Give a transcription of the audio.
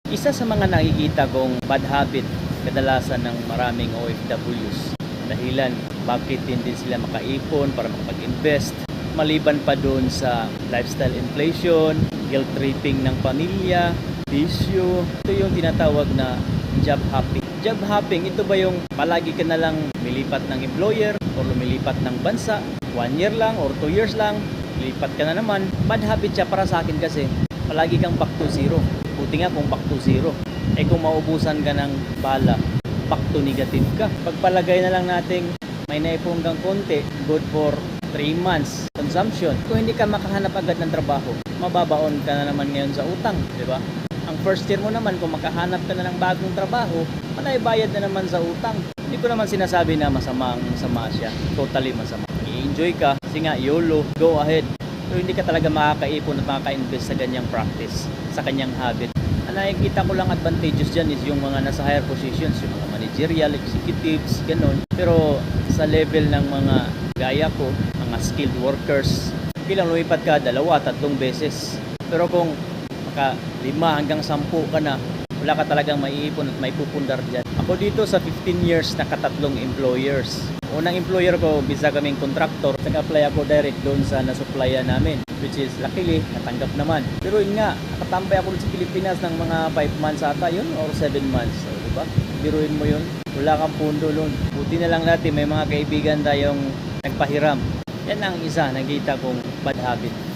Isa sa mga nakikita kong bad habit kadalasan ng maraming OFWs, dahilan bakit hindi sila makaipon para makapag-invest, maliban pa doon sa lifestyle inflation, guilt tripping ng pamilya, bisyo. Ito yung tinatawag na job hopping. Job hopping, ito ba yung palagi ka na lang milipat ng employer o lumilipat ng bansa, 1 year lang or 2 years lang, lipat ka na naman. Bad habit siya para sa akin kasi palagi kang back to zero. Buti nga kung back to zero. Eh kung maubusan ka ng bala, back to negative ka. Pagpalagay na lang nating may naipon kang konti, good for 3 months consumption. Kung hindi ka makahanap agad ng trabaho, mababaon ka na naman ngayon sa utang, di ba? Ang first year mo naman, kung makahanap ka na ng bagong trabaho, bayad na naman sa utang. Hindi ko naman sinasabi na masama siya. Totally masama. I-enjoy ka, kasi nga YOLO, go ahead. Pero hindi ka talaga makakaipon at makaka-invest sa ganyang practice, sa kanyang habit. Ang nakikita ko lang advantages dyan is yung mga nasa higher positions, yung mga managerial, executives, ganun. Pero sa level ng mga gaya ko, mga skilled workers, bilang lumipat ka 2-3 beses. Pero kung maka 5 hanggang 10 ka na, wala ka talagang maiipon at maipupundar dyan. Ako dito sa 15 years nakatatlong employers. Unang employer ko, bisa kaming contractor. Nag-apply ako direct doon sa nasupplyan namin, which is luckily natanggap naman. Pero yun nga, nakatambay ako sa Pilipinas ng mga 5 months ata yun or 7 months. So, diba? Biruin mo yun. Wala kang pundo nun. Buti na lang natin may mga kaibigan tayong nagpahiram. Yan ang isa nakita kong bad habit.